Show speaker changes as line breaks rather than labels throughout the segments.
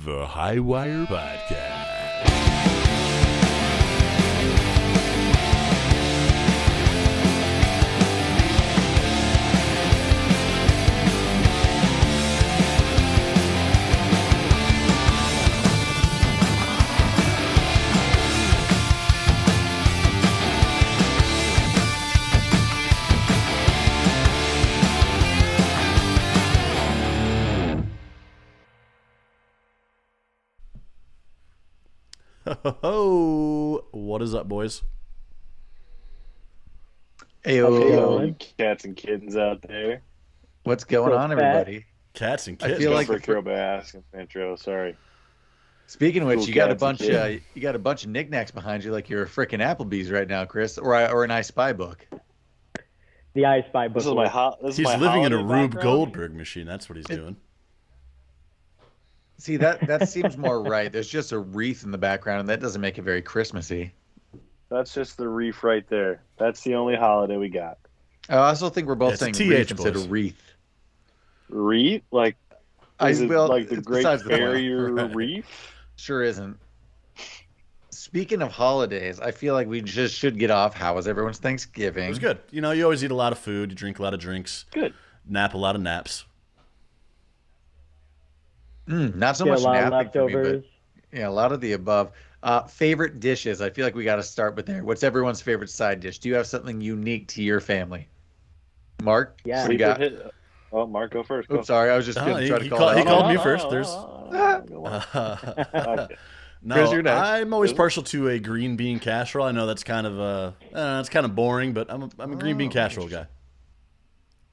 The Highwire Podcast. Ho! What is up, boys?
Ayo.
You cats and kittens out there.
What's going on, everybody?
Cats and
I
kittens.
feel like
for throwback asking intro. Sorry.
Speaking of which,
Cool
you got a
cats and
bunch.
kittens.
You got a bunch of knickknacks behind you, like you're a freaking Applebee's right now, Chris, or an I Spy book.
The I Spy book.
This is my hot. This
He's
is my
living in a
holiday
Rube
background.
Goldberg machine. That's what he's doing.
See, that seems more right. There's just a wreath in the background, and that doesn't make it very Christmassy.
That's just the reef right there. That's the only holiday we got.
I also think we're both
It's
saying
TH,
wreath instead
boys.
of wreath.
Reef? Like, is it like the
it's
Great
besides the point.
Barrier
Right.
Reef?
Sure isn't. Speaking of holidays, I feel like we just should get off. How was everyone's Thanksgiving?
It was good. You know, you always eat a lot of food. You drink a lot of drinks.
Good.
Nap a lot of naps.
Not so
Get
much
a lot of
napping for me,
leftovers.
but yeah, a lot of the above. Favorite dishes. I feel like we got to start with there. What's everyone's favorite side dish? Do you have something unique to your family? Mark?
Yeah.
What do you
Sleeper
got?
hit. Oh, Mark, go first. Go.
Oops, sorry. I was just
Oh,
going to try to
he
call
called-
it
he
out.
called me
no,
first.
no,
There's-
no, go on. Okay.
No,
Chris, you're next.
I'm always partial to a green bean casserole. I know that's kind of it's kind of boring, but I'm a green bean casserole guy.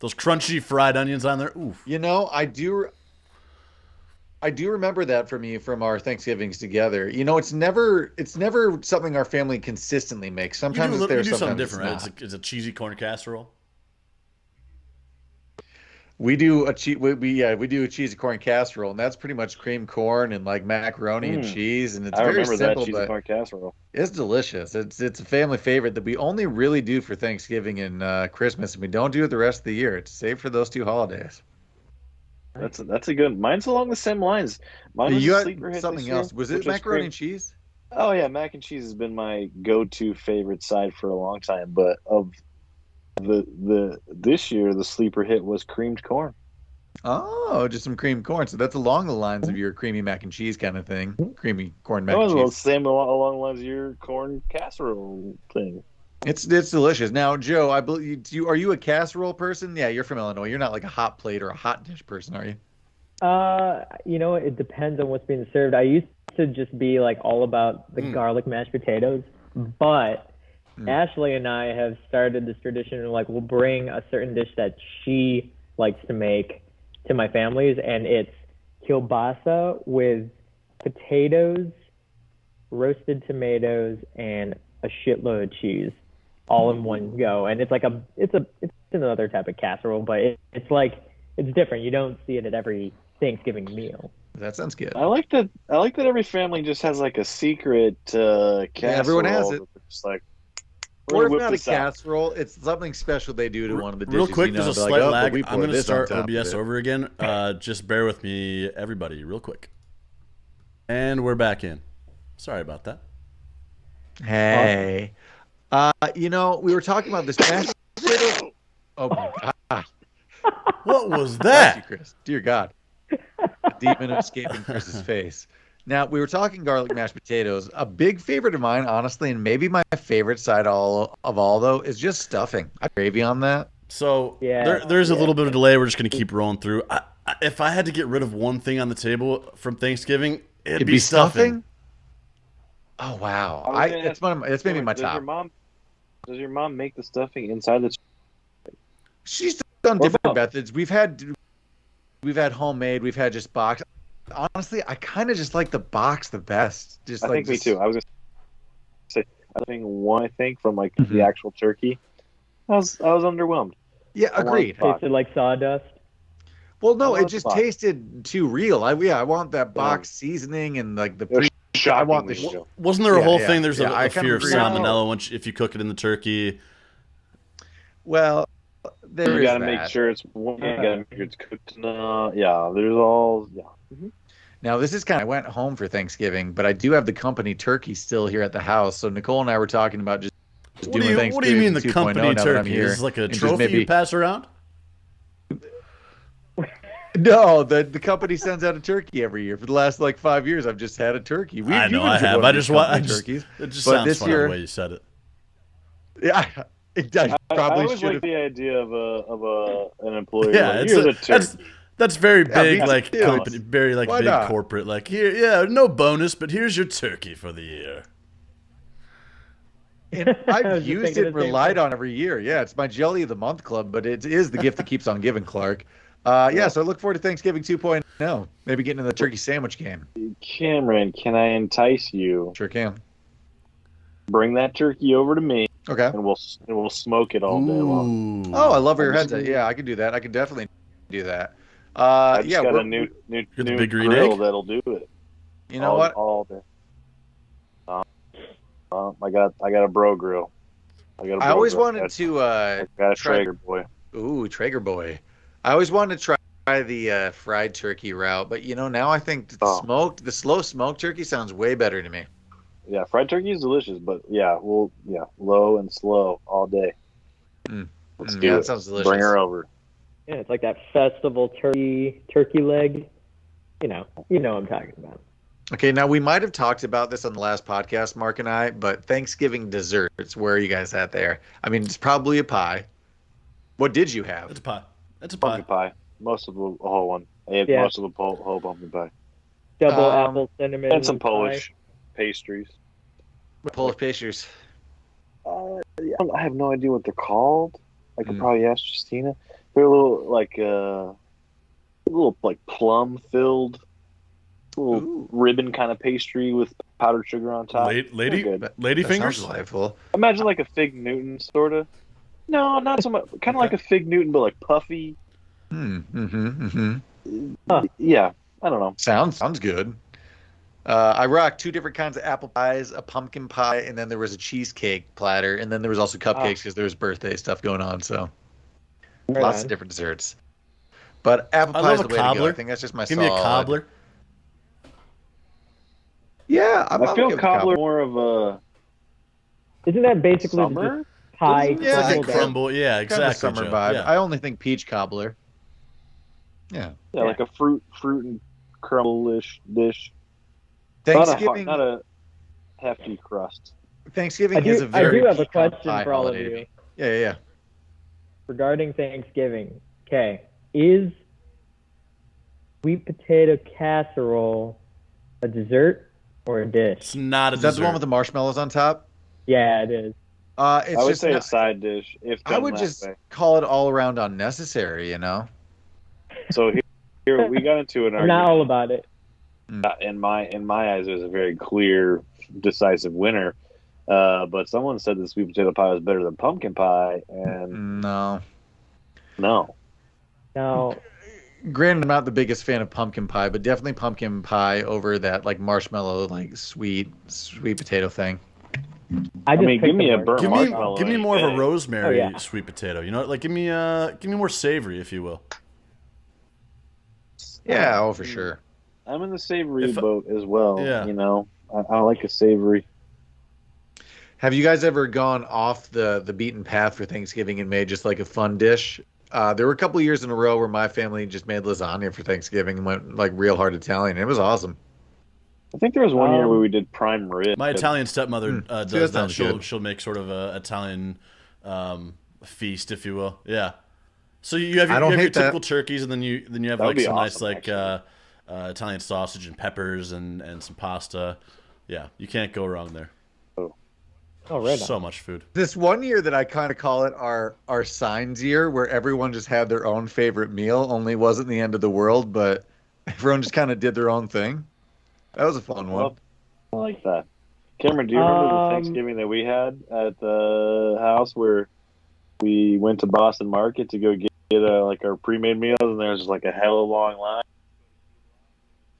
Those crunchy fried onions on there. Oof.
You know, I do remember that from you from our Thanksgivings together. You know, it's never something our family consistently makes.
You
Sometimes
do,
it's there,
you do something
sometimes
different, right?
it's not.
It's a cheesy corn casserole.
We do a cheesy corn casserole, and that's pretty much cream corn and like macaroni and cheese, and it's
I
very
remember
simple,
that cheesy
but
corn casserole.
it's delicious. It's a family favorite that we only really do for Thanksgiving and Christmas, and we don't do it the rest of the year. It's saved for those two holidays.
That's a good. Mine's along the same lines. Mine was
You
a
got
sleeper hit
something
this year,
else. Was it
which
macaroni
great.
and cheese?
Oh yeah, mac and cheese has been my go-to favorite side for a long time. But of the this year, the sleeper hit was creamed corn.
Oh, just some creamed corn. So that's along the lines of your creamy mac and cheese kind of thing. Creamy corn mac
That
and
was the
cheese.
same along the lines of your corn casserole thing.
It's delicious. Now, Joe, I believe are you a casserole person? Yeah, you're from Illinois. You're not like a hot plate or a hot dish person, are you?
You know, it depends on what's being served. I used to just be like all about the garlic mashed potatoes, but Ashley and I have started this tradition of like we'll bring a certain dish that she likes to make to my family's, and it's kielbasa with potatoes, roasted tomatoes, and a shitload of cheese, all in one go. And it's like it's another type of casserole, but it's different. You don't see it at every Thanksgiving meal.
That sounds good.
I like that. Every family just has like a secret casserole.
everyone has it.
that they're just like,
Or
we're
if
gonna
not
whip
a
this out.
casserole, it's something special they do to one of the dishes.
Real quick,
you know,
there's a
they're
slight
like, oh,
lag.
but we
I'm
pour
going to
this on
start
top of
OBS
it.
over again. Just bear with me, everybody, real quick. And we're back in. Sorry about that.
Hey, you know, we were talking about this mashed potato. Oh my God,
What was
bless you,
that?
Chris. Dear God, a demon escaping Chris's face. Now we were talking garlic mashed potatoes. A big favorite of mine, honestly, and maybe my favorite side of all though, is just stuffing. I have gravy on that.
So
Yeah.
there's a little bit of delay. We're just going to keep rolling through. If I had to get rid of one thing on the table from Thanksgiving, it'd be stuffing.
Oh wow,
I was gonna ask-
it's maybe my
Does
top.
your mom make the stuffing inside the?
She's done
Or
different
both.
methods. We've had homemade. We've had just box. Honestly, I kind of just like the box the best. Just
I
like
think me
just-
too. I was gonna say I think one. I think from like
Mhm.
the actual turkey. I was underwhelmed.
Yeah,
I want
agreed.
box.
Tasted like sawdust.
Well, no,
I
it
want
just
the box.
tasted too real. I want that box seasoning and like the.
It was
I want the
shockingly real.
Wasn't there a
Yeah,
whole
yeah,
thing? There's
yeah, I
a
kind
fear
of
of
agree
on that.
salmonella once if you cook it in the turkey.
Well, there
You
is
got to
that.
make sure it's one. You got to make sure it's cooked enough. Yeah, there's all. Yeah.
Now, this is I went home for Thanksgiving, but I do have the company turkey still here at the house. So Nicole and I were talking about just
What
doing Thanksgiving
what do you mean the
2.0
company
now that I'm
turkey?
here.
Is this like a
And just
trophy
maybe-
you pass around?
No, the company sends out a turkey every year. For the last 5 years, I've just had a turkey.
I know, I
enjoyed
have.
one
I
of these
just want.
company turkeys.
It just
But
sounds
this
funny
year-
the way you said it.
Yeah, I
I
probably
always
should
like
have.
the idea of an employer.
Yeah,
like,
it's
here's a turkey.
that's very
Yeah,
big,
me
like
too.
company, very like
Why
big
not?
corporate. Like here, yeah, no bonus, but here's your turkey for the year.
And
I
I've
was just
used
thinking
it,
the same
relied
thing.
on every year. Yeah, it's my Jelly of the Month club, but it is the gift that keeps on giving, Clark. Yeah, so I look forward to Thanksgiving 2.0. Maybe getting in the turkey sandwich game.
Cameron, can I entice you?
Sure can.
Bring that turkey over to me,
Okay.
and we'll smoke it all day long.
Ooh.
Oh, I love where your
I
head's
just-
at. Yeah, I can do that. I can definitely do that.
I just
Yeah,
got
we're-
a new
the big green
grill
egg?
that'll do it.
you know what?
All day. I got a bro grill.
I always wanted
I
to
got a
try-
Traeger boy.
Ooh, Traeger boy. I always wanted to try the fried turkey route, but now I think the slow smoked turkey sounds way better to me.
Yeah, fried turkey is delicious, but low and slow all day. Let's do
Yeah,
it.
that sounds delicious.
Bring her over.
Yeah, it's like that festival turkey leg. You know what I'm talking about.
Okay, now we might have talked about this on the last podcast, Mark and I, but Thanksgiving desserts, where are you guys at there? I mean, it's probably a pie. What did you have?
It's a pie. It's a pie.
Pumpkin pie. Most of the whole one. I ate
Yeah.
most of the whole pumpkin pie.
Double apple cinnamon
And some
pie.
Polish pastries.
Polish pastries.
I have no idea what they're called. I could
Mm.
probably ask Justina. They're a little plum filled, little
Ooh.
ribbon kind of pastry with powdered sugar on top.
Lady
They're good.
lady
That
fingers.
sounds delightful.
Imagine like a fig Newton, sort of. No, not so much. Kind of like a fig Newton, but like puffy. Yeah, I don't know.
Sounds good. I rocked 2 different kinds of apple pies, a pumpkin pie, and then there was a cheesecake platter, and then there was also cupcakes because there was birthday stuff going on. So
Right
lots
on.
of different desserts. But apple
I
pie is
love
the
a
way to go.
cobbler.
I think that's just my
Give me a
solid.
cobbler.
Yeah,
I feel
okay with
cobbler more of a
Isn't that basically
summer.
just pie
Yeah,
It's like a
crumbled down?
crumble. Yeah,
kind
exactly.
of a summer
Joe.
vibe.
Yeah.
I only think peach cobbler. Yeah.
Yeah, like a fruit and crumble-ish dish.
Thanksgiving.
Not a hefty crust.
Thanksgiving
I do,
is a
I
very
do have a
pecan
question
pie
for all of
holiday to
you
me. Yeah.
regarding Thanksgiving. Okay, is sweet potato casserole a dessert or a dish?
It's not a
Is that
dessert.
the one with the marshmallows on top?
Yeah, it is.
It's
I would
just
say a
not-
side dish. If
I
done
would
that
just
way.
call it all around unnecessary,
So here we got into an
I'm not
argument.
all about it.
In my eyes, there's a very clear, decisive winner. But someone said the sweet potato pie was better than pumpkin pie, and
No.
no.
Now,
Granted, I'm not the biggest fan of pumpkin pie, but definitely pumpkin pie over that marshmallow, sweet potato thing.
I just
mean,
picked
give me
the
a burnt
Give
marshmallow.
me
any
more of a
day.
rosemary
Oh, yeah.
sweet potato. You know, like give me more savory, if you will.
Yeah, for sure.
I'm in the savory
If-
boat as well.
Yeah.
You know, I like a savory.
Have you guys ever gone off the beaten path for Thanksgiving and made just a fun dish? There were a couple of years in a row where my family just made lasagna for Thanksgiving and went real hard Italian. It was awesome.
I think there was one year where we did prime rib.
My Italian stepmother
See,
does
that
that.
sounds good.
She'll make sort of a Italian feast, if you will. Yeah. So you have
I
your,
don't
you have your
hate that.
typical turkeys, and then you have
That would be
some
awesome,
nice Italian sausage and peppers and some pasta. Yeah, you can't go wrong there.
Oh, right on.
So much food.
This one year that I kind of call it our signs year, where everyone just had their own favorite meal, only wasn't the end of the world, but everyone just kind of did their own thing. That was a fun one.
Well, I like that. Cameron, do you remember the
Um,
Thanksgiving that we had at the house where we went to Boston Market to go get our pre-made meals, and there was just a hella long line.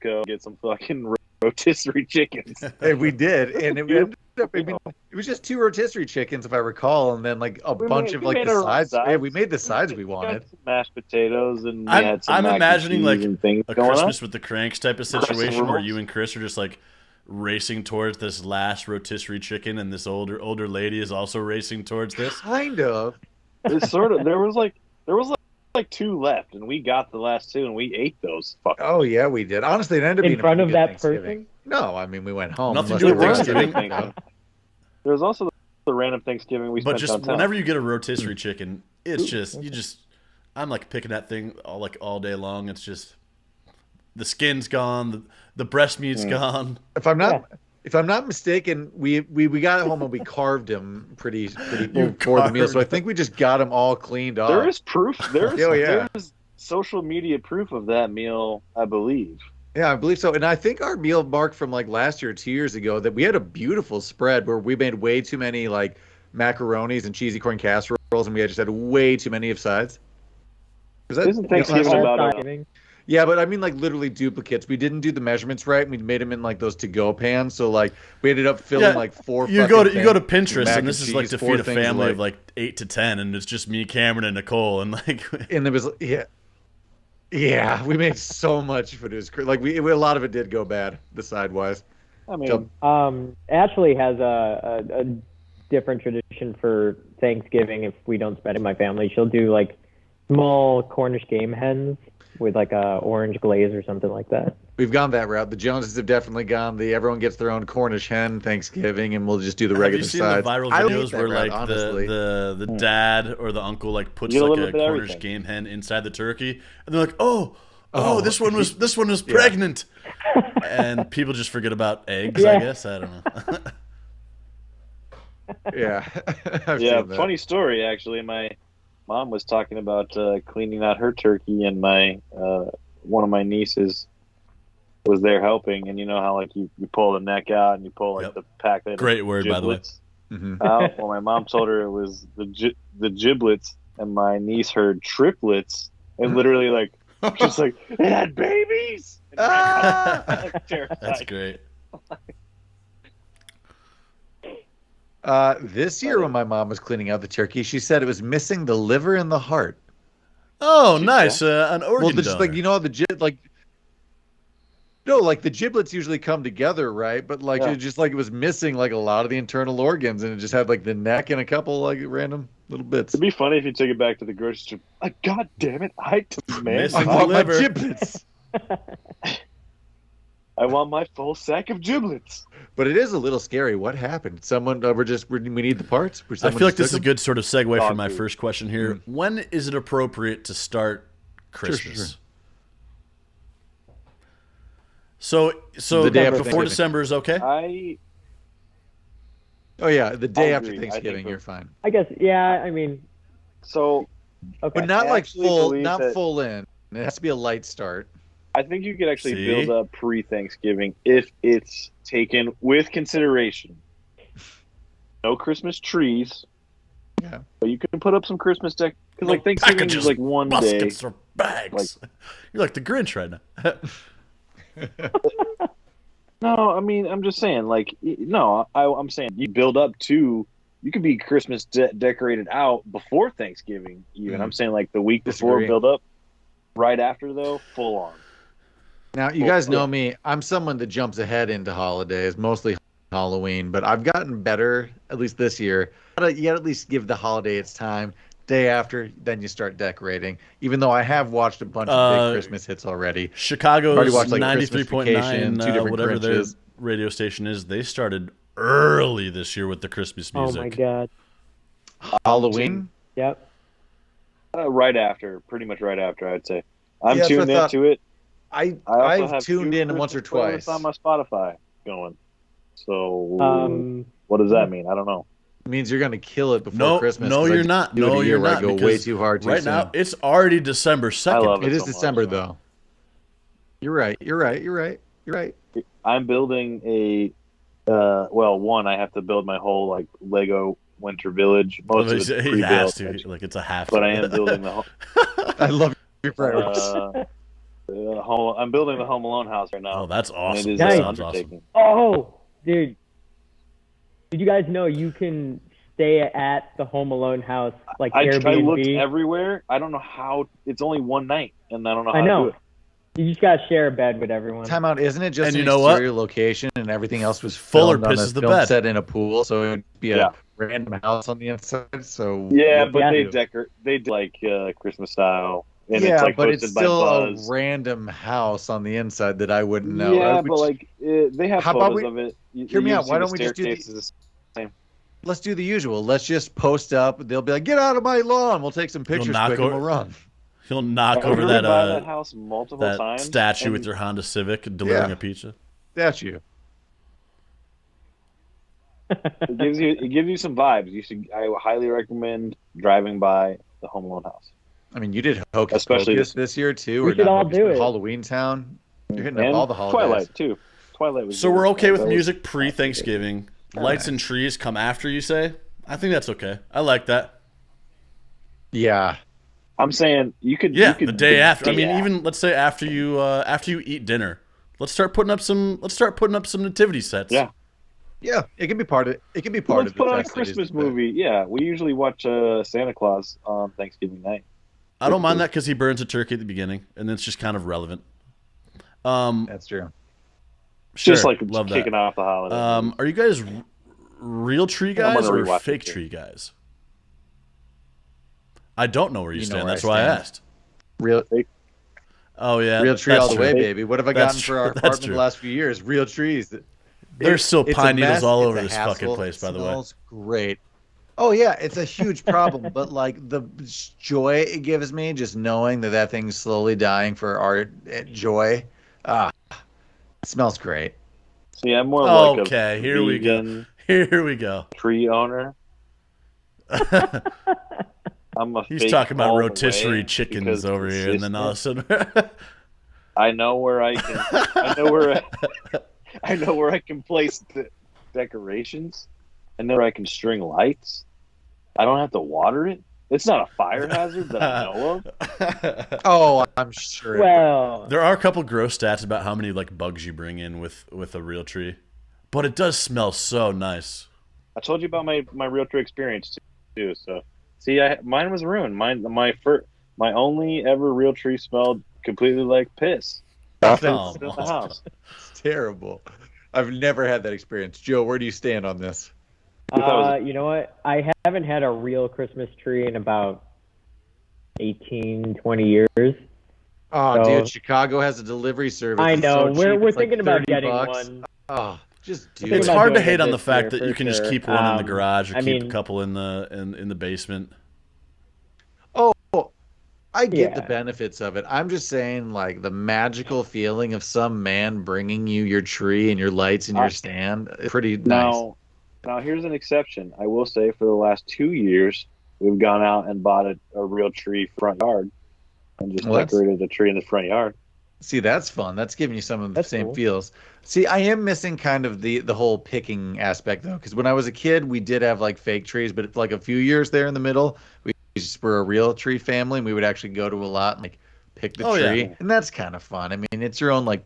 Go get some fucking rotisserie chickens.
And we did, and it ended it was just 2 rotisserie chickens, if I recall, and then like a bunch of like the sides. Yeah, we made the sides we wanted.
Some mashed potatoes, and we had some
I'm
mac and
imagining
cheese
like
and things
a
going
Christmas
on.
with the Cranks type of situation where you and Chris are just like racing towards this last rotisserie chicken, and this older lady is also racing towards this.
Kind of.
It's sort of there was like 2 left, and we got the last 2, and we ate those.
Oh yeah, we did. Honestly, it ended up being
In front
a
of
pretty good
that
Thanksgiving.
person?
No, I mean we went home.
Nothing
unless
to do
there
with
was
Thanksgiving.
anything.
There was also the random Thanksgiving we
But
spent
just
downtown.
whenever you get a rotisserie chicken, it's just I'm like picking that thing all day long. It's just the skin's gone, the breast meat's gone.
If I'm not mistaken, we got home and we carved him pretty for the meal. So I think we just got him all cleaned off.
There is proof.
yeah.
There's social media proof of that meal, I believe.
Yeah, I believe so. And I think our meal marked from like last year or 2 years ago that we had a beautiful spread where we made way too many like macaronis and cheesy corn casseroles, and we just had way too many of sides.
Isn't Thanksgiving about
Yeah, but I mean like literally duplicates. We didn't do the measurements right. We made them in like those to-go pans. So like we ended up filling like 4.
You go to Pinterest,
mac
and this is like to
4
feed a
things
family of like 8 to 10, and it's just me, Cameron, and Nicole, and like.
And there was yeah, we made so much food. It was like a lot of it did go bad, the side-wise.
I mean,
Ashley has a different tradition for Thanksgiving. If we don't spend it with my family, she'll do like small Cornish game hens with like a orange glaze or something like that.
We've gone that route. The Joneses have definitely gone everyone gets their own Cornish hen Thanksgiving, and we'll just do the regular sides.
Have you seen the viral videos where like
honestly.
the dad or the uncle like puts
You get a
like
little
a
bit of
Cornish
everything.
game hen inside the turkey, and they're like, oh, this one was pregnant, and people just forget about eggs. I guess I don't know.
Yeah.
yeah, funny story actually. My mom was talking about cleaning out her turkey, and my one of my nieces was there helping, and you know how like you pull the neck out and you pull like the packet.
Great word, by the way.
Out. Well, my mom told her it was the giblets, and my niece heard triplets, and literally like just like it had babies.
That's great.
This year when my mom was cleaning out the turkey, she said it was missing the liver and the heart.
Oh, nice. An organ
Well, just
donor.
like the giblets usually come together, right? But like it just like it was missing like a lot of the internal organs, and it just had like the neck and a couple like random little bits.
It'd be funny if you took it back to the grocery store. Like, God damn it! I
Missing
want my
liver.
giblets.
I want my full sack of giblets.
But it is a little scary. What happened? Someone we need the parts.
I feel like this is a good sort of segue for
Dog
my
food.
first question here. When is it appropriate to start Christmas?
Sure.
So
The day after
before
Thanksgiving.
December is okay?
Oh yeah, the day
I'll
after
agree. I
Thanksgiving,
think
you're fine.
I guess, yeah. I mean,
So
okay.
But not
I
like
actually
full,
believe
not
that-
full in. It has to be a light start.
I think you could actually
See?
build up pre-Thanksgiving if it's taken with consideration. No Christmas trees.
Yeah.
But you can put up some Christmas deck. Because like Thanksgiving
Packages,
is like one day.
baskets, or bags. You're like the Grinch right now.
No, I mean, I'm just saying, like, no, I'm saying you build up to, you could be Christmas decorated out before Thanksgiving, even. I'm saying, like, the week before,
Disagree.
build up. Right after, though, full on.
Now, you guys know me. I'm someone that jumps ahead into holidays, mostly Halloween, but I've gotten better, at least this year. You gotta at least give the holiday its time. Day after, then you start decorating. Even though I have watched a bunch of big Christmas hits already.
Chicago's
Already watched, like,
93.9,
Christmas Vacation, 2 different
whatever their
Grinches.
radio station is, they started early this year with the Christmas
oh
music.
my god.
Halloween?
Yep.
Right after, pretty much right after, I'd say. I'm
Yeah, that's what
tuned
I thought.
into it.
I've
also have
tuned
2
in once or
Christmas playlists
twice.
on my Spotify going. So,
Um,
what does that mean? I don't know.
It means you're going to kill it before
No,
Christmas.
no,
'cause I
you're not.
do it
No,
a year
you're
where
not.
I go way
because
too hard too
right
soon.
now, it's already December 2nd.
love
It is
so much,
December,
man.
though. You're right. You're right. You're right. You're right.
I'm building a, one, I have to build my whole, like, Lego Winter Village. Most of it's
He has
pre-built.
to. Like, it's a half.
But I am building the
I love your priorities.
I'm building the Home Alone house right now.
Oh, that's
And
awesome.
it is
That
an
sounds awesome.
undertaking.
oh, dude. Did you guys know you can stay at the Home Alone house, like
I
Airbnb?
looked everywhere. I don't know how. It's only one night, and I don't know how
I
to do
know.
it.
You just gotta share a bed with everyone.
Time out, isn't it just
And
an
you know what?
exterior location and everything else was
Fuller
filmed on a
pisses the
film
bed.
set in a pool, so it would be
Yeah.
a random house on the inside. So
Yeah,
what
but
do
they
you do?
they do like Christmas style, and
Yeah,
it's like
but
hosted
it's
by
still
Buzz.
a random house on the inside that I wouldn't know.
Yeah, but like they have
How about
photos
we-
of it.
hear me out.
see
Why
the
don't we just do the-
staircase is the same.
Let's do the usual. Let's just post up. They'll be like, "Get out of my lawn." We'll take some pictures
knock
quick and
over-
we'll run.
He'll knock
I've
over
driven by that
that
house multiple
that
times.
statue with
and
your Honda Civic delivering
Yeah.
a pizza.
That's you.
it gives you some vibes. I highly recommend driving by the Home Alone house.
I mean, you did Hocus
Especially
Pocus this year too,
We
or
should
not
all
Hocus,
do
but
it.
Halloween Town. You're hitting
And
up all the holidays.
Twilight too. Twilight was.
So
good.
we're okay with
That was-
music pre-Thanksgiving. Lights and trees come after, you say? I think that's okay. I like that.
Yeah.
I'm saying you could.
Yeah,
you could,
the day after. I mean,
yeah.
even let's say after you eat dinner, let's start putting up some nativity sets.
Yeah.
Yeah, it can be part of it. It can be part
Let's
of the
put on a
festivities,
Christmas
but-
movie. Yeah, we usually watch Santa Claus on Thanksgiving night.
I don't mind that because he burns a turkey at the beginning, and then it's just kind of relevant.
That's true.
Sure,
Just like
love
kicking
that.
off the holiday.
Are you guys real tree
Yeah, I'm
guys
gonna
or
rewatch
fake
it, too.
tree guys? I don't know where you
You know
stand.
where
That's
I
why I
stand.
asked.
Real
Oh yeah,
real tree
that's
all the
true.
way, baby. What have I
That's
gotten
true.
for our
That's
apartment
true.
the last few years? Real trees.
There's still
It's a
pine needles
mess,
all
it's
over
a
this
hassle,
fucking place, by the way.
Smells great. Oh yeah, it's a huge problem, but like the joy it gives me just knowing that thing's slowly dying for our joy. It smells great.
See, I'm more like a
Okay, here we go.
vegan
Here we go.
tree owner. I'm a
He's
fake
talking about
all the
rotisserie
way
chickens
because
over here, and then all of a sudden,
I know where I can. I know where. I know where I can place the decorations. I know where I can string lights. I don't have to water it. It's not a fire hazard that I know of.
Oh, I'm sure.
Well,
there are a couple gross stats about how many like bugs you bring in with a real tree, but it does smell so nice.
I told you about my real tree experience too. So, see, mine was ruined. My only ever real tree smelled completely like piss.
That's
In the house.
terrible. I've never had that experience. Joe, where do you stand on this?
you know what? I haven't had a real Christmas tree in about 18, 20 years.
Oh,
So-
dude, Chicago has a delivery service.
I
It's
know.
so
we're
cheap.
we're
It's like
thinking about
30
getting
bucks.
one.
Oh, just do
Thinking
It's
it.
about
hard to
doing
hate
it
on the
this
fact
year
that you
for
can just
sure.
keep one in the garage or
I
keep
mean-
a couple in the basement.
Oh, I get the
Yeah.
benefits of it. I'm just saying, like, the magical feeling of some man bringing you your tree and your lights and your stand is pretty nice.
Now here's an exception. I will say for the last 2 years, we've gone out and bought a real tree front yard and just
Well, that's-
decorated a tree in the front yard.
See, that's fun. That's giving you some of the
That's
same
cool.
feels. See, I am missing kind of the whole picking aspect though, because when I was a kid, we did have like fake trees, but like a few years there in the middle, we just were a real tree family, and we would actually go to a lot and like pick the
Oh, yeah.
tree, and that's kind of fun. I mean, it's your own like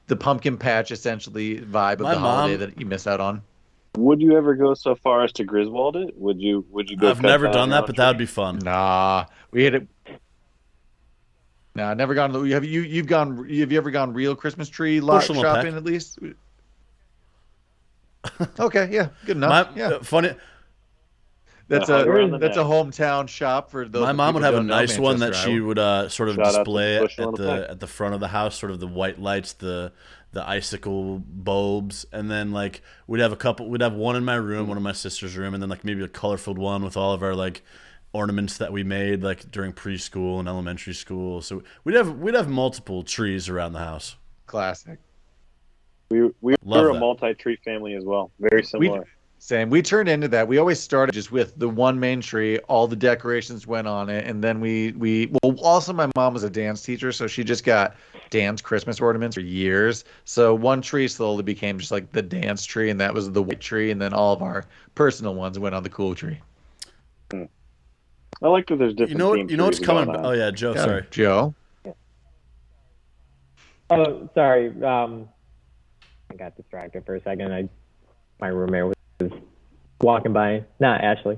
the pumpkin patch essentially vibe of
My
the holiday
mom-
that you miss out on.
Would you ever go so far as to Griswold it? Would you go?
I've
cut
never
down
done
your
that,
own
but that would
tree?
be fun.
Nah, we had it. Nah, never gone. Have you ever gone real Christmas tree lot
Bushel and
shopping
peck.
at least? Okay, yeah, good enough.
My
yeah,
funny.
that's
Yeah,
a
around the
that's a
neck.
hometown shop for those.
My mom would
people
have a
who don't know
nice one that
Manchester,
she
Iowa.
would sort of
Shout out to
display
Bushel and Peck.
at the front of the house, sort of the white lights, the icicle bulbs, and then like we'd have one in my room, one in my sister's room, and then like maybe a color-filled one with all of our like ornaments that we made like during preschool and elementary school. So we'd have multiple trees around the house.
Classic.
We
Love
were a
that.
multi-tree family as well. Very similar.
Same. We turned into that. We always started just with the one main tree. All the decorations went on it, and then well. Also, my mom was a dance teacher, so she just got dance Christmas ornaments for years. So one tree slowly became just like the dance tree, and that was the white tree, and then all of our personal ones went on the cool tree.
I like that there's different.
You know what's
themes
coming?
going on.
Oh yeah, Joe.
Yeah.
Sorry.
Joe.
Oh, sorry. I got distracted for a second. My roommate was walking by. Not Ashley.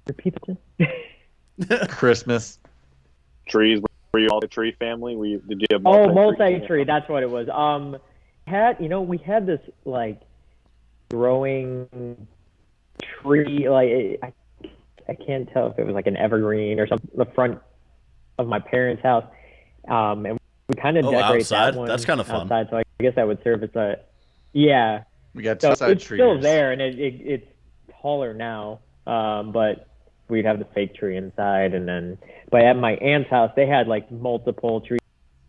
Repeat it.
Christmas.
Trees. Were you all the tree family? Did you have
multi-tree? That's what it was. We had this like growing tree. Like I can't tell if it was like an evergreen or something. The front of my parents' house, and we kind of decorate
outside?
that one.
That's kind of fun.
Outside, so I guess that would serve as a yeah.
We got
So
outside
it's
trees.
still there, and it's taller now. But we'd have the fake tree inside, but at my aunt's house, they had like multiple trees.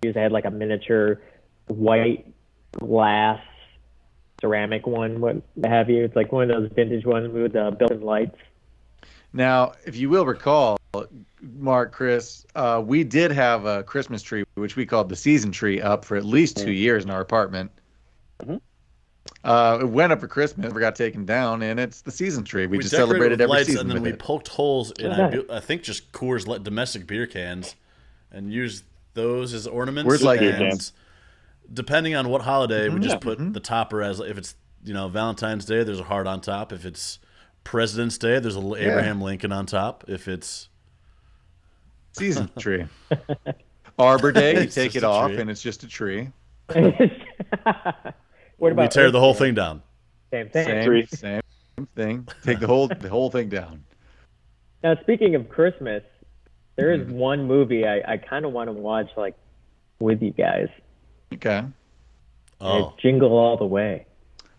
They had like a miniature white glass ceramic one, what have you. It's like one of those vintage ones with built-in lights.
Now, if you will recall, Mark, Chris, we did have a Christmas tree, which we called the season tree, up for at least 2 years in our apartment.
Mm-hmm.
It went up for Christmas, never got taken down, and it's the season tree. We just
decorated
celebrated
with
every
lights,
season
and then
with
we
it.
poked holes in, I think, just Coors domestic beer cans, and used those as ornaments.
Coors Light
and
cans.
depending on what holiday, we just put
Mm-hmm.
the topper as, if it's Valentine's Day, there's a heart on top. If it's President's Day, there's a little Abraham Lincoln on top. If it's
Season tree. Arbor Day, you
It's
take
just
it
a
off,
tree.
and it's just a tree.
What about
we tear the whole
Earth Day?
thing down.
Same thing.
Same thing. Take the whole thing down.
Now, speaking of Christmas, there is one movie I kind of want to watch, like, with you guys.
Okay.
And
Oh,
it's Jingle All the Way.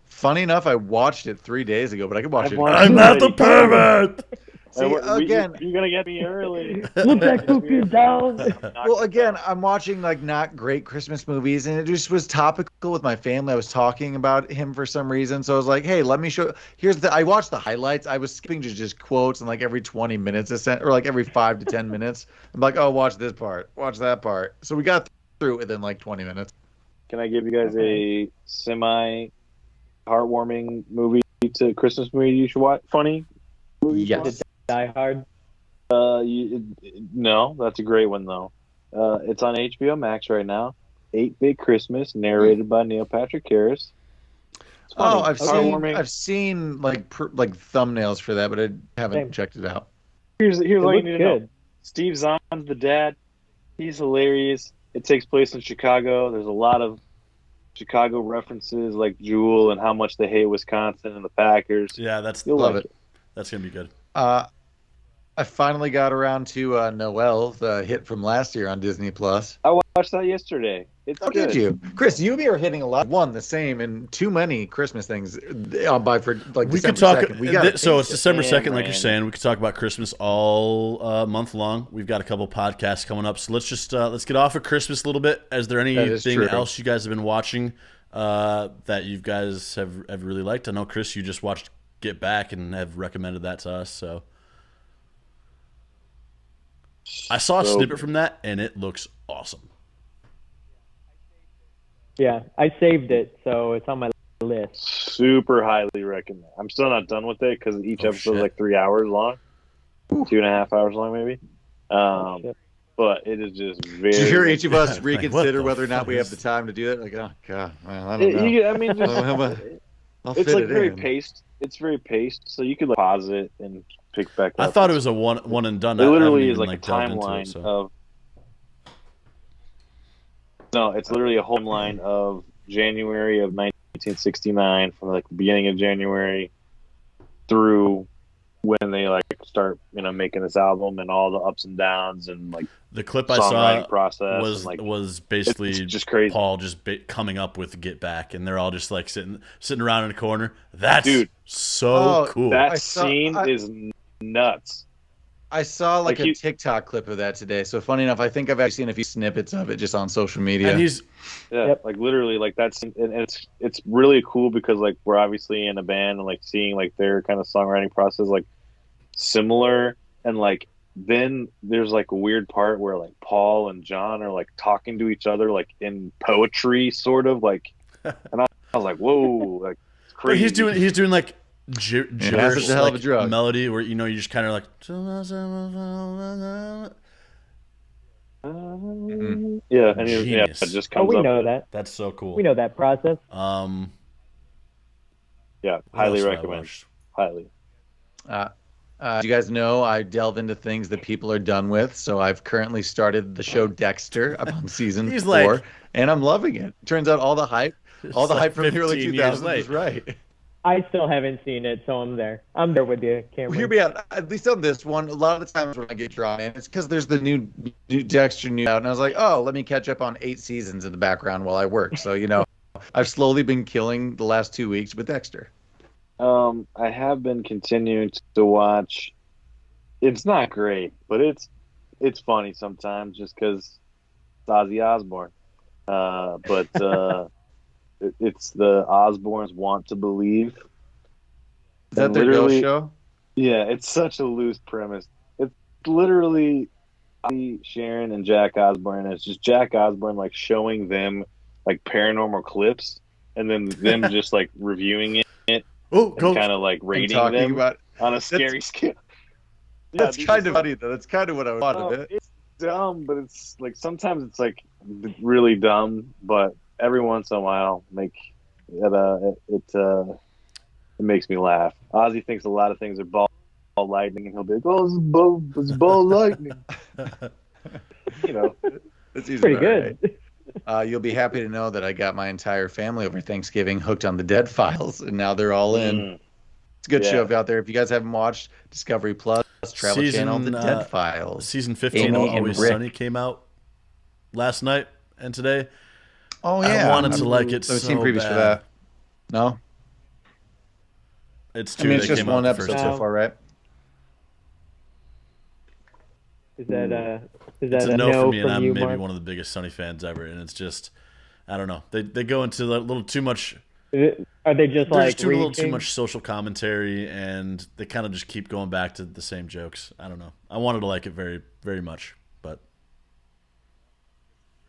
Funny enough, I watched it 3 days ago, but I could watch it.
I'm not the pervert.
See, again,
you're gonna get me early.
Look that cookie down.
well, again, I'm watching like not great Christmas movies, and it just was topical with my family. I was talking about him for some reason, so I was like, "Hey, let me show." I watched the highlights. I was skipping to just quotes, and like every 20 minutes, or like every 5 to 10 minutes, I'm like, "Oh, watch this part, watch that part." So we got through it within like 20 minutes.
Can I give you guys a semi heartwarming Christmas movie you should watch? Funny movie?
Yes.
Die Hard.
No, that's a great one though. It's on HBO Max right now. 8-Bit Christmas, narrated by Neil Patrick Harris. It's funny.
Oh, I've
Heartwarming.
seen like thumbnails for that, but I haven't
Same.
checked it out.
Here's what you
looks
need to know.
good.
Steve Zahn's the dad. He's hilarious. It takes place in Chicago. There's a lot of Chicago references, like Jewel and how much they hate Wisconsin and the Packers.
Yeah, that's
You'll
Love
like
it.
That's gonna be good.
I finally got around to Noel, the hit from last year on Disney Plus.
I watched that yesterday. It's
Oh,
good.
did you, Chris? You and me are hitting a lot. One, the same, and too many Christmas things. By for like
We
December
could talk.
2nd. We got
So it's December
Damn,
2nd, like you're
Rand.
saying. We could talk about Christmas all month long. We've got a couple podcasts coming up, so let's just let's get off of Christmas a little bit. Is there
is
anything
true.
else you guys have been watching that you guys have really liked? I know, Chris, you just watched Get Back and have recommended that to us. So I saw a snippet from that, and it looks awesome.
Yeah, I saved it, so it's on my list.
Super highly recommend. I'm still not done with it because each episode is
shit.
like 3 hours long, 2.5 hours long, maybe.
Shit.
But it is just very.
Did you hear each of us
Like,
reconsider
what the
whether or not
fuck
we have
is-
the time to do that? Like, oh god, well, I don't know.
I mean, just,
I'll
it's
fit
like
it
very
in.
paced. It's very paced, so you could like, pause it and pick back up.
I thought it was a one and done.
It
I haven't
literally
even,
is like a
delved into
timeline
it, so.
of. No, it's literally a timeline of January of 1969, from like the beginning of January through when they like start, making this album and all the ups and downs and like
The clip I
songwriting
saw
process
was
and, like,
was basically
it's just crazy.
Paul just coming up with Get Back, and they're all just like sitting around in a corner. That's
Dude.
so
Oh,
cool.
That
I saw-
scene is nuts.
I saw like
Like
a TikTok clip of that today. So funny enough, I think I've actually seen a few snippets of it just on social media.
And he's
Yeah,
Yep.
like literally, like that's and it's really cool because like we're obviously in a band and like seeing like their kind of songwriting process like similar, and like then there's like a weird part where like Paul and John are like talking to each other like in poetry, sort of like, and I was like, whoa, like it's
but
crazy.
he's doing like gibberish
a hell of a
like,
drug.
melody where you just kind of like.
Yeah, and
Genius.
it just
Oh,
comes
we
up.
know that.
That's so cool.
We know that process.
Yeah,
What
highly
else did I
recommend.
watch?
Highly.
You guys know I delve into things that people are done with, so I've currently started the show Dexter. I'm on season
He's
4,
like-
and I'm loving it. Turns out all the hype
like
from the early
15 years
2000s
late.
was right.
I still haven't seen it, so I'm there. I'm there with you, Cameron.
Hear me out. At least on this one, a lot of the times when I get drawn in, it's because there's the new Dexter out, and I was like, oh, let me catch up on 8 seasons in the background while I work. So I've slowly been killing the last 2 weeks with Dexter.
I have been continuing to watch. It's not great, but it's funny sometimes just because it's Ozzy Osbourne. But it's the Osbournes Want to Believe.
Is that their ghost show?
Yeah, it's such a loose premise. It's literally Ozzy, Sharon, and Jack Osbourne. And it's just Jack Osbourne like showing them like paranormal clips, and then them just like reviewing it and kind of like rating them
about
on a scary scale.
That's kind of funny though. That's kind of what I thought of it.
It's dumb, but it's like sometimes it's like really dumb, but every once in a while it makes me laugh. Ozzy thinks a lot of things are ball lightning, and he'll be like, "Oh, it's ball lightning."
It's
pretty good.
Right. You'll be happy to know that I got my entire family over Thanksgiving hooked on the Dead Files, and now they're all in. It's a good show out there. If you guys haven't watched, Discovery Plus, Travel Channel, The Dead Files.
Season 15 of Always Sunny came out last night and today.
Oh, yeah.
I wanted to like it so
I've seen previews
bad.
for that. No?
It's 2
it's
that
just
came out
one
the
episode
first
so
time.
far, right?
Is that
It's
a
a no for me, and
from
I'm
you,
maybe
Mark?
one of the biggest Sunny fans ever. And it's just, I don't know. They go into a little too much.
Are they just
There's
like
just a little too
reaching?
much social commentary, and they kind of just keep going back to the same jokes. I don't know. I wanted to like it very, very much, but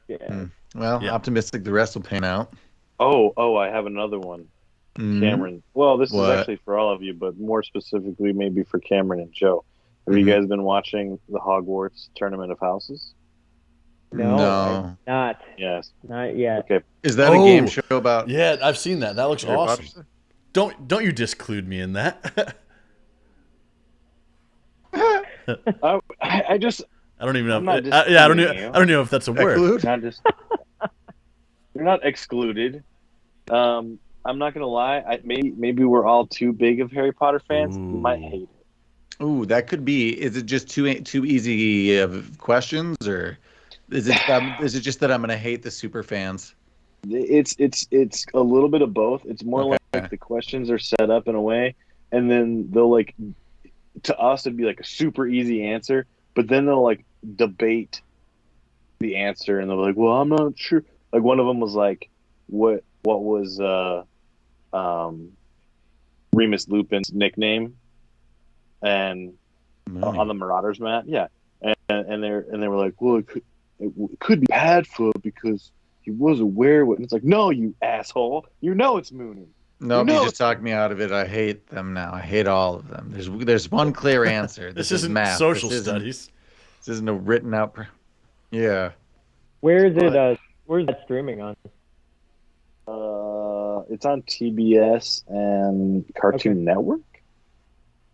Yeah.
Well,
Yeah.
optimistic the rest will pan out.
Oh, I have another one,
Mm.
Cameron. Well, this
What?
is actually for all of you, but more specifically maybe for Cameron and Joe. Have you guys been watching the Hogwarts Tournament of Houses?
No,
No.
not
Yes.
yet.
Okay.
Is that a game show about
yeah, I've seen that. That looks
Harry
awesome.
Potter?
Don't you disclude me in that?
I just
I don't even know.
I'm not
I don't know.
discluding you.
I don't know if that's a word.
Exclude?
not just you're not excluded. I'm not gonna lie. Maybe we're all too big of Harry Potter fans. You might hate it.
Ooh, that could be. Is it just too easy of questions, or is it just that I'm gonna hate the super fans?
It's a little bit of both. It's more
Okay.
like the questions are set up in a way, and then they'll like, to us it'd be like a super easy answer, but then they'll like debate the answer, and they'll be like, "Well, I'm not sure." Like one of them was like, "What was Remus Lupin's nickname?" And on the Marauders map, yeah, and they were like, "Well, it could be Padfoot because he was aware what." And it's like, "No, you asshole! You know it's Moonin."
No,
No.
you just talked me out of it. I hate them now. I hate all of them. There's one clear answer.
This
is
isn't
math.
social
This isn't-
studies.
This isn't a written out. Yeah.
Where is it? Where's that streaming on?
It's on TBS and Cartoon Network.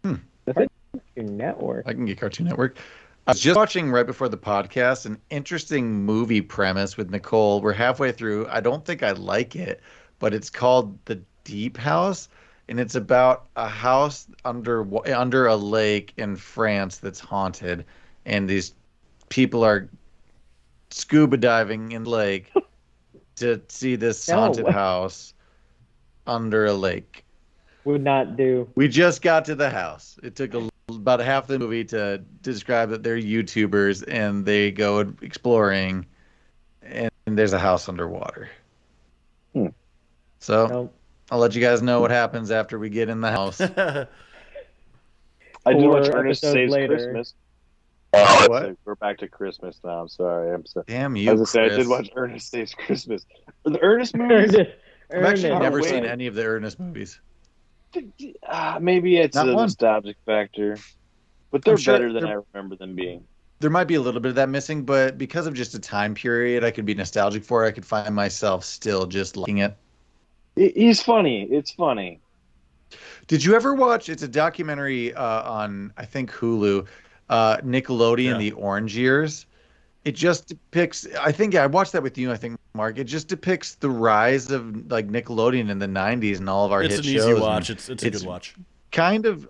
Your network.
I can get Cartoon Network. I was just watching right before the podcast an interesting movie premise with Nicole. We're halfway through. I don't think I like it, but it's called The Deep House, and it's about a house under a lake in France that's haunted, and these people are scuba diving in the lake to see this haunted house under a lake.
Would not do.
We just got to the house. It took about half the movie to describe that they're YouTubers and they go exploring, and there's a house underwater. So
Nope.
I'll let you guys know what happens after we get in the house.
I did watch
4
Ernest
episodes
Saves
later.
Christmas.
What?
We're back to Christmas now. I'm sorry. I'm sorry.
Damn
I
you,
was gonna say I
Chris.
did watch Ernest Saves Christmas. The Ernest movies.
I've actually
Ernest.
never
wait.
seen any of the Ernest movies.
Maybe it's
Not
a
one.
nostalgic factor, but they're
I'm sure
better than
they're-
I remember them being.
There might be a little bit of that missing, but because of just a time period I could be nostalgic for, I could find myself still just liking it.
He's funny. It's funny.
Did you ever watch? It's a documentary on I think Hulu, Nickelodeon, The Orange Years. It just depicts. I think I watched that with you. I think Mark. It just depicts the rise of like Nickelodeon in the '90s and all of our
It's
hit
an
shows.
easy watch. It's a good watch.
Kind of.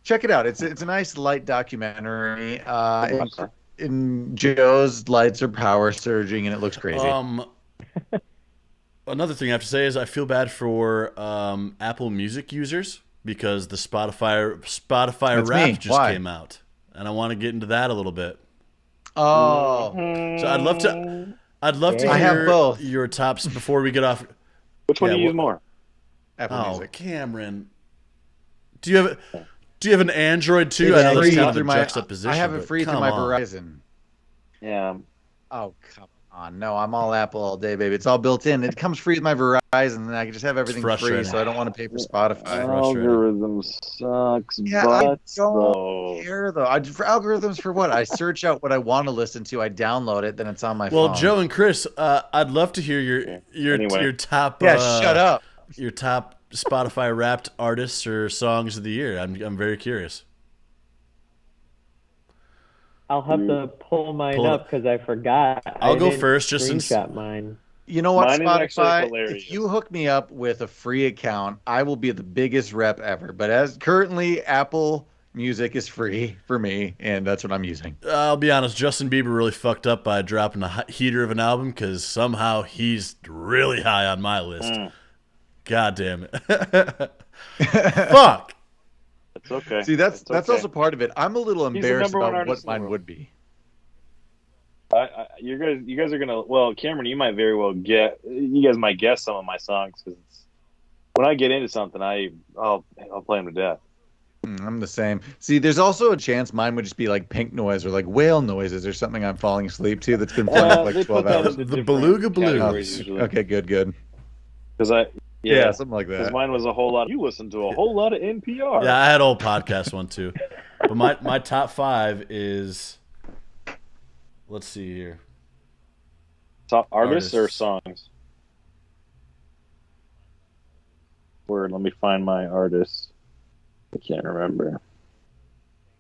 Check it out. It's a nice light documentary. In Joe's lights are power surging and it looks crazy.
Another thing I have to say is I feel bad for Apple Music users because the Spotify
That's
Wrapped
me.
just
Why?
came out, and I want to get into that a little bit.
Oh,
So I'd love to
I have
hear
both.
your tops before we get off.
Which one
Yeah,
do you use more?
Apple
Oh,
Music.
Cameron, do you have an Android too?
It's
I know that's
free
kind of
through
a
my-
juxtaposition.
I have it
but
free through
come
my
on.
Verizon.
Yeah.
Oh, come on. No, I'm all Apple all day, baby. It's all built in. It comes free with my Verizon, and I can just have everything free,
frustrating.
so I don't want to pay for Spotify.
Algorithm sucks.
Yeah, I
but
don't care, though. For algorithms for what? I search out what I want to listen to, I download it, then it's on my
Well,
phone.
Joe and Chris, I'd love to hear your
Anyway.
top.
Yeah, shut up.
Your top Spotify Wrapped artists or songs of the year. I'm very curious.
I'll have to pull mine
Pull it.
up because I forgot.
I'll
I
go
didn't
first, just since-
screenshot mine.
You know what,
Mine is actually
Spotify?
hilarious.
If you hook me up with a free account, I will be the biggest rep ever. But as currently, Apple Music is free for me, and that's what I'm using.
I'll be honest, Justin Bieber really fucked up by dropping a heater of an album because somehow he's really high on my list. God damn it. Fuck.
It's okay.
See, that's
okay.
also part of it. I'm a little
the
embarrassed
number one
about
artist
what
in the
mine
world.
would be.
You guys are gonna. Well, Cameron, you might very well get. You guys might guess some of my songs because when I get into something, I'll play them to death.
I'm the same. See, there's also a chance mine would just be like pink noise or like whale noises or something I'm falling asleep to that's been playing for
They
like 12
put that
hours.
into
The
different
Beluga Blues.
categories usually.
Okay, good.
Because
Yeah, something like
Because
that.
mine was a whole lot. You listen to a whole lot of NPR.
Yeah, I had old podcast one too. But my top 5 is, let's see here.
Top artists or
Artists.
songs? Word. Let me find my artist. I can't remember.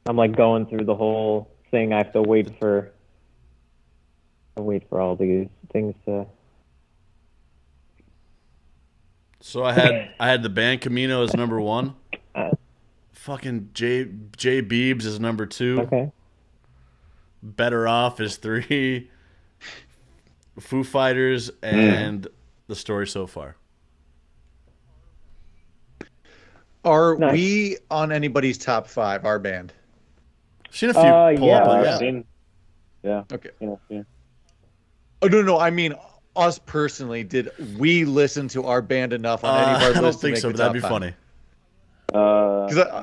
I'm like going through the whole thing. I have to wait for all these things to.
So I had the band Camino as number 1. Fucking J Beebs is number 2.
Okay.
Better Off is 3. Foo Fighters and The Story So Far.
Are
Nice.
we on anybody's top 5, our band?
I've seen a few pull
yeah.
up.
I've
Yeah.
seen. Yeah.
Okay.
Yeah.
Oh, no. I mean, us personally, did we listen to our band enough on any of our
I
lists
don't
to
think
make
so,
the
but that'd be
top 5?
funny.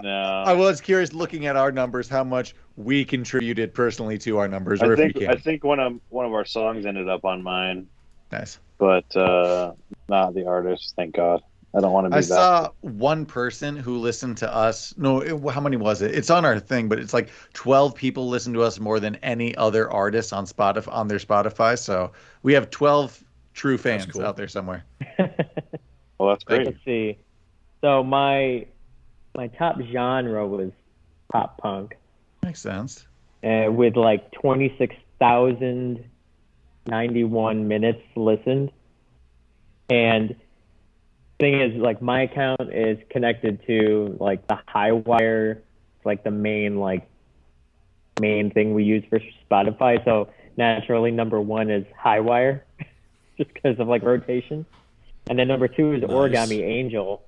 No.
I was curious, looking at our numbers, how much we contributed personally to our numbers, or
I
if we
think
can.
one of our songs ended up on mine,
Nice.
but not the artist. Thank God. I don't want to be
I
that.
saw one person who listened to us. No, how many was it? It's on our thing, but it's like 12 people listen to us more than any other artist on Spotify, on their Spotify. So we have 12 true fans
cool.
out there somewhere.
Well, that's great.
Let's see. So my top genre was pop punk,
Makes sense.
with like 26,091 minutes listened. And thing is, like, my account is connected to like the Highwire, like the main thing we use for Spotify. So naturally, number 1 is Highwire, just because of like rotation. And then number 2 is
Nice.
Origami Angel.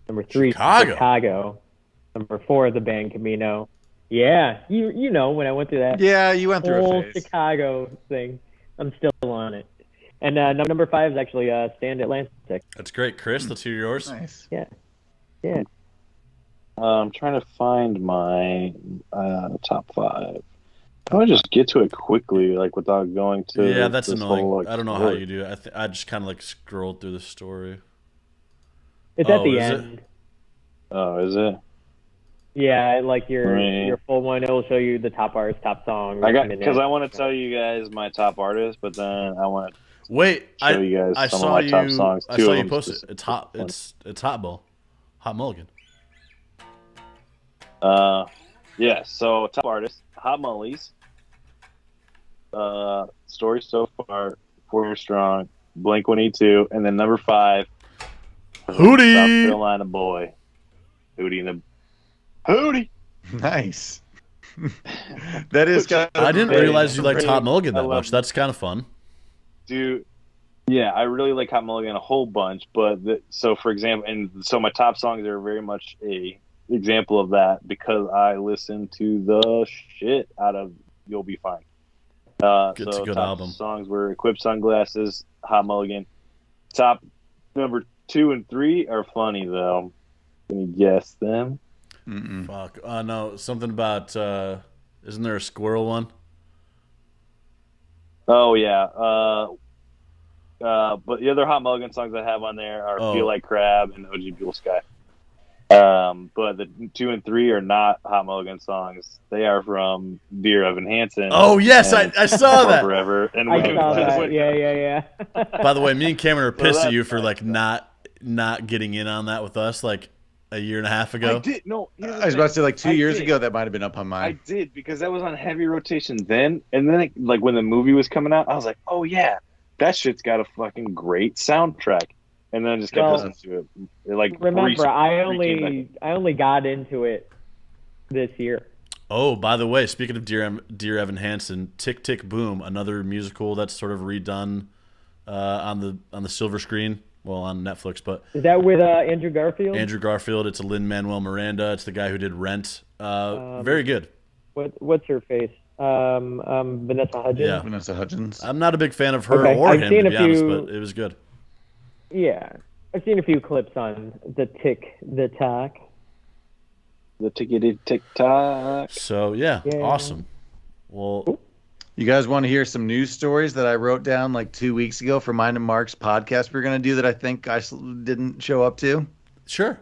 Number 3
Chicago.
Chicago. Number 4 the band Camino. Yeah, you know when I went through that
Yeah, you went through
whole
a phase.
Chicago thing, I'm still on it. And number 5 is actually Stand Atlantic.
That's great. Chris, let's hear yours.
Nice.
Yeah.
I'm trying to find my top 5. How do I just get to it quickly, like without going to?
Yeah, that's
this
annoying.
whole, like,
I don't know how
story?
you do it. I just kind of like scrolled through the story.
It's at
Oh,
the
is it?
end.
Oh, is it?
Yeah, like your
Right.
your full one, it'll show you the top artists, top songs.
Because I want to tell you guys my top artist, but then I want to
Wait,
show you guys
I
some
saw
of my top
you.
songs.
I
Two
saw
of
you
them
post it.
specific
It's hot.
ones.
It's Hot Bowl. Hot Mulligan.
Yeah. So top artist, Hot Mullies. Story so far, 4 years strong. Blink-182, and then number 5,
Hootie,
South Carolina boy, Hootie and the Hootie.
Nice. That is kind of
I didn't
Hey,
realize you liked Hot Mulligan
I
that
love
much. That's kind of fun.
Dude, yeah, I really like Hot Mulligan a whole bunch. But so, for example, and so my top songs are very much a example of that because I listen to the shit out of "You'll Be Fine."
It's a good
top
album.
songs were "Equip Sunglasses," "Hot Mulligan." Top number 2 and 3 are funny though. Can you guess them?
Fuck. No, something about. Isn't there a squirrel one?
Oh yeah. But the other Hot Mulligan songs I have on there are "Feel Like Crab" and "OG Buell Sky." But the 2 and 3 are not Hot Mulligan songs. They are from Dear Evan Hansen.
Oh yes, I saw that.
Forever. And
I saw that. Yeah.
By the way, me and Cameron are pissed at you for like not getting in on that with us like a year and a half ago.
I did. No,
I was about to say like 2 years ago that might have been up on
I
mine.
did because that was on heavy rotation then, and then like when the movie was coming out, I was like, oh yeah, that shit's got a fucking great soundtrack. And then I just kept listening to it. Like
remember, I only got into it this year.
Oh, by the way, speaking of Dear Evan Hansen, Tick Tick Boom, another musical that's sort of redone on the silver screen, well on Netflix, but
Is that with Andrew Garfield?
Andrew Garfield. It's a Lin-Manuel Miranda. It's the guy who did Rent. Very good.
What's her face? Vanessa Hudgens.
Yeah.
Vanessa Hudgens.
I'm not a big fan of her
Okay,
or
I've
him,
seen
to be
a
honest,
few-
but it was good.
Yeah, I've seen a few clips on the Tack.
The tickety tick tock.
So yeah,
Yeah.
awesome. Well,
You guys want to hear some news stories that I wrote down like 2 weeks ago for mine and Mark's podcast we're going to do that I think I didn't show up to?
sure.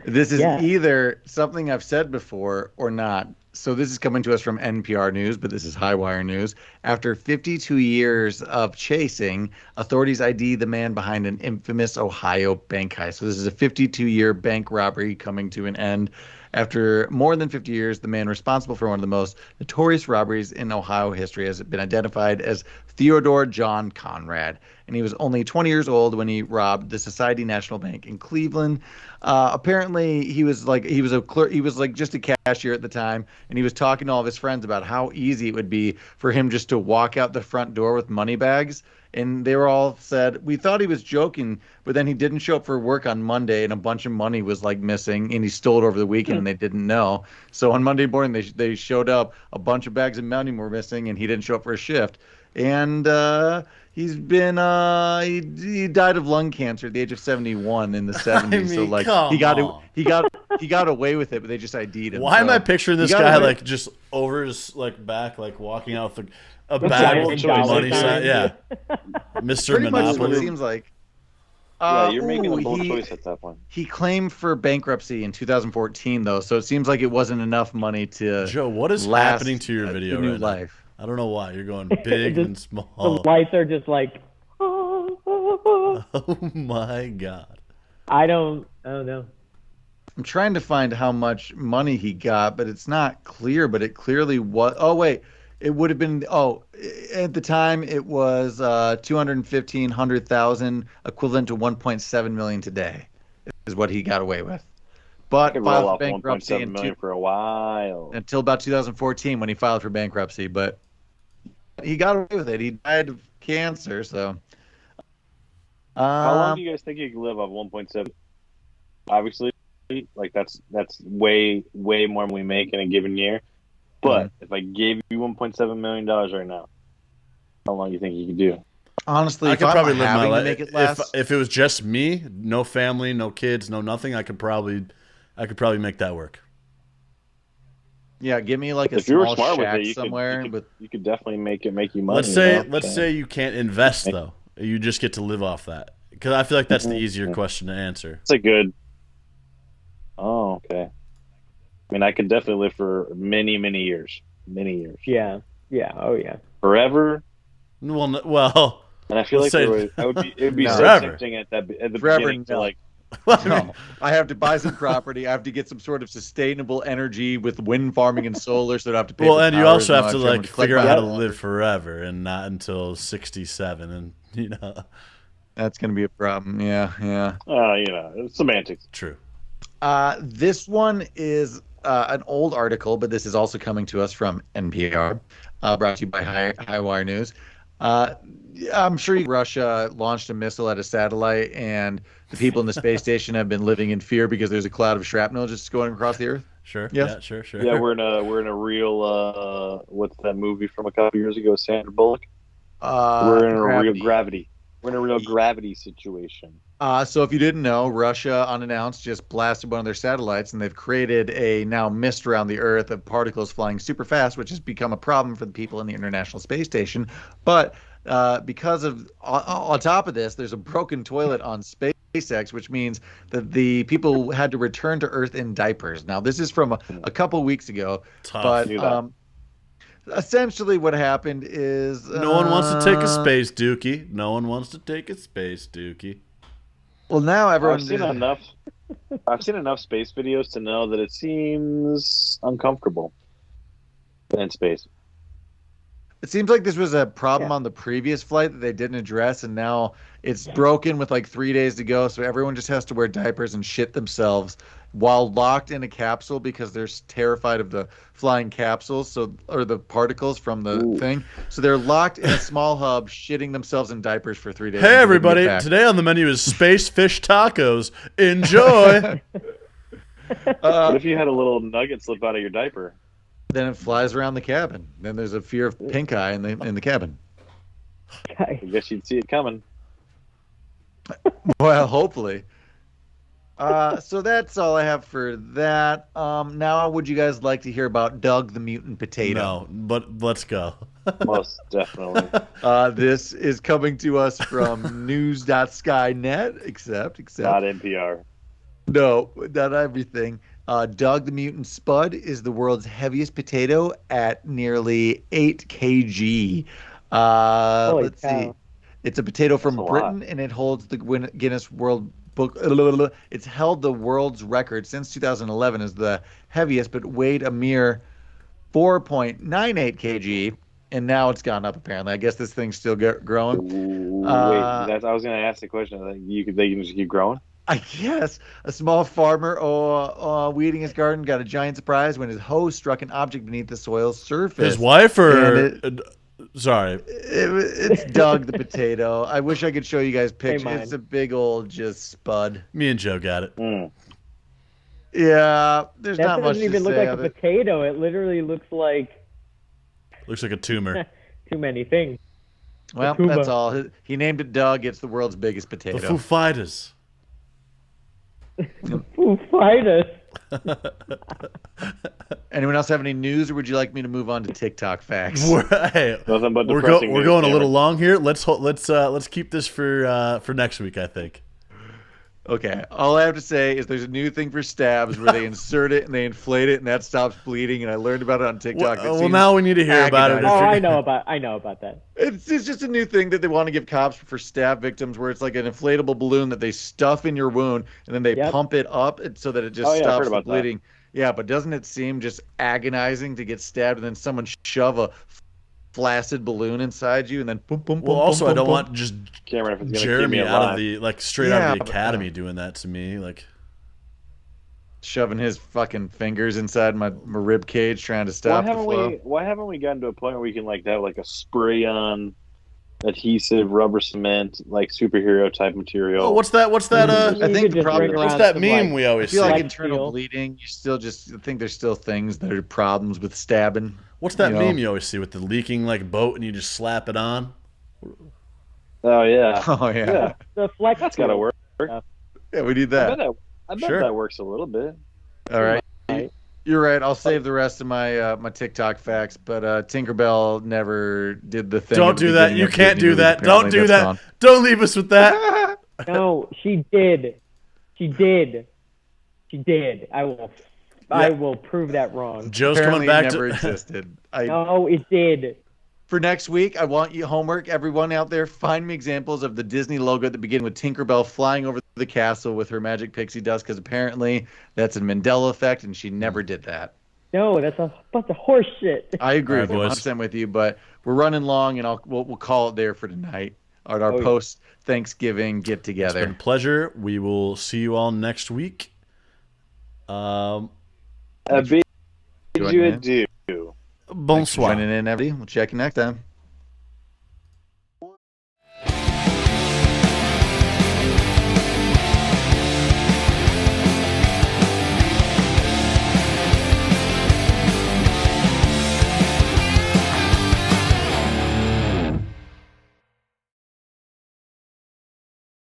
This is
Yeah.
either something I've said before or not. So this is coming to us from NPR News, but this is Highwire News. After 52 years of chasing, authorities ID the man behind an infamous Ohio bank heist. So this is a 52-year bank robbery coming to an end. After more than 50 years, the man responsible for one of the most notorious robberies in Ohio history has been identified as Theodore John Conrad. And he was only 20 years old when he robbed the Society National Bank in Cleveland. Apparently, he was a clerk. He was like just a cashier at the time, and he was talking to all of his friends about how easy it would be for him just to walk out the front door with money bags. And they were all said, we thought he was joking, but then he didn't show up for work on Monday, and a bunch of money was like missing, and he stole it over the weekend, and they didn't know. So on Monday morning, they showed up, a bunch of bags of money were missing, and he didn't show up for a shift. And he's been he died of lung cancer at the age of 71 in the 70s. So like he got away with it, but they just ID'd him.
Why am
So
I picturing this
he got
guy
away-
like just over his like back, like walking out with a
With
bag
giant
with
dollar
money
signs.
sign? Yeah, Mr.
Pretty much is what it
Monopoly.
seems like.
Yeah, you're making a
Ooh,
bold
he-
choice at that point.
He claimed for bankruptcy in 2014, though, so it seems like it wasn't enough money to
Joe, what is
last
happening to your
a
video
new
right now?
life.
I don't know why you're going big
Just-
and
The
small.
lights are just like.
Oh my god!
I don't know.
I'm trying to find how much money he got, but it's not clear. But it clearly was. Oh wait, it would have been. Oh, at the time it was 215,000, equivalent to 1.7 million today, is what he got away with.
I
But
could roll
filed for
off
bankruptcy
1.7 million for a while.
until about 2014 when he filed for bankruptcy. But he got away with it. He died of cancer. So.
How long do you guys think you can live off 1.7? Obviously, like that's way more than we make in a given year. But if I gave you $1.7 million right now, how long do you think you could do?
Honestly,
I
if
could
I'm
probably live my
having to
life.
make it last,
If it was just me, no family, no kids, no nothing, I could probably make that work.
yeah, give me like a
If you were
small
smart with
shack
it, you
somewhere.
you could definitely make you money.
Let's say you can't invest though. You just get to live off that. Because I feel like that's the easier question to answer.
It's a good. Oh, okay. I mean, I could definitely live for many years.
Yeah. Oh yeah.
Forever.
Well,
And I feel
Let's
like
say-
it would be
No.
so
Forever.
tempting at the
Forever,
beginning to
no.
like
No, I have to buy some property. I have to get some sort of sustainable energy with wind farming and solar, so I don't have to pay.
Well,
for
and you
power
also
as
have to
much. I'm
like
gonna collect
figure out
my
how to
water.
live forever and not until 67, and
That's going to be a problem. Yeah, yeah.
It's semantics.
true.
This one is an old article, but this is also coming to us from NPR, brought to you by Highwire News. I'm sure Russia launched a missile at a satellite, and the people in the space station have been living in fear because there's a cloud of shrapnel just going across the Earth.
Sure.
Yes?
Yeah. Sure.
Yeah, we're in a real what's that movie from a couple years ago? Sandra Bullock. We're in a real gravity. We're in a real gravity situation.
So if you didn't know, Russia unannounced just blasted one of their satellites, and they've created a now mist around the Earth of particles flying super fast, which has become a problem for the people in the International Space Station. But because of on top of this, there's a broken toilet on SpaceX, which means that the people had to return to Earth in diapers. Now, this is from a couple weeks ago,
Tough.
but essentially what happened is
No one wants to take a space dookie. No one wants to take a space dookie.
Well, now everyone.
I've seen enough space videos to know that it seems uncomfortable in space.
It seems like this was a problem on the previous flight that they didn't address, and now it's broken with like 3 days to go. So everyone just has to wear diapers and shit themselves while locked in a capsule because they're terrified of the flying capsules, or the particles from the thing. So they're locked in a small hub, shitting themselves in diapers for 3 days.
Hey, everybody! Today on the menu is space fish tacos. Enjoy.
What if you had a little nugget slip out of your diaper?
Then it flies around the cabin. Then there's a fear of pink eye in the cabin.
I guess you'd see it coming.
Well, hopefully. So that's all I have for that. Now, would you guys like to hear about Doug the Mutant Potato?
No, but let's go.
Most definitely.
This is coming to us from news.skynet, except
Not NPR.
No, not everything. Doug the Mutant Spud is the world's heaviest potato at nearly 8 kg. Let's see. It's a potato from Britain, and it holds the Guinness World Book. It's held the world's record since 2011 as the heaviest, but weighed a mere 4.98 kg, and now it's gone up apparently. I guess this thing's still growing.
I was going to ask the question. They can just keep growing?
I guess a small farmer weeding his garden got a giant surprise when his hoe struck an object beneath the soil's surface.
His wife or... Sorry.
It's Doug the potato. I wish I could show you guys pictures. It's a big old just spud.
Me and Joe got it.
Yeah, there's not much to say.
That doesn't even look like a potato. It literally looks like...
Looks like a tumor.
Too many things.
Well, that's all. He named it Doug. It's the world's biggest potato.
The Foo Fighters.
Foo Fighters.
Anyone else have any news, or would you like me to move on to TikTok facts?
Nothing but
we're going a little long here. Let's keep this for next week, I think.
Okay. All I have to say is there's a new thing for stabs where they insert it and they inflate it and that stops bleeding. And I learned about it on TikTok.
Well, now we need to hear about it.
Oh, I know about that.
It's just a new thing that they want to give cops for stab victims, where it's like an inflatable balloon that they stuff in your wound and then they pump it up so that it just stops the bleeding. That. Yeah, but doesn't it seem just agonizing to get stabbed and then someone shove a flaccid balloon inside you and then boom, boom, boom.
Well, also,
boom,
I don't
boom.
want just Jeremy out of the straight out of the academy doing that to me, like
shoving his fucking fingers inside my rib cage trying to stop the flow.
Why haven't we gotten to a point where we can have like a spray on adhesive rubber cement like superhero type material?
Oh, what's that?
I think the problem.
What's that meme we always see?
I feel like internal bleeding. You still just think there's still things that are problems with stabbing.
What's that meme you always see with the leaking like boat and you just slap it on?
Oh yeah.
The flex.
That's gotta work.
Yeah, we need that.
I bet that works a little bit.
All right. You're right. I'll save the rest of my my TikTok facts, but Tinkerbell never did the thing.
Don't do that. You can't do that. Don't do that.
Gone.
Don't leave us with that.
No, she did. She did. I will prove that wrong.
Joe's
Apparently
coming back
it never
to
existed.
No, it did.
For next week, I want you homework. Everyone out there, find me examples of the Disney logo that begin with Tinkerbell flying over the castle with her magic pixie dust, because apparently that's a Mandela effect, and she never did that.
No, that's a bunch of horse shit.
I agree
All right,
with
boys.
100% with you, but we're running long, and we'll call it there for tonight at our post Thanksgiving get together.
It's been a pleasure. We will see you all next week.
A big adieu.
Thanks for
Bonsoir.
joining in, everybody. We'll check you next time.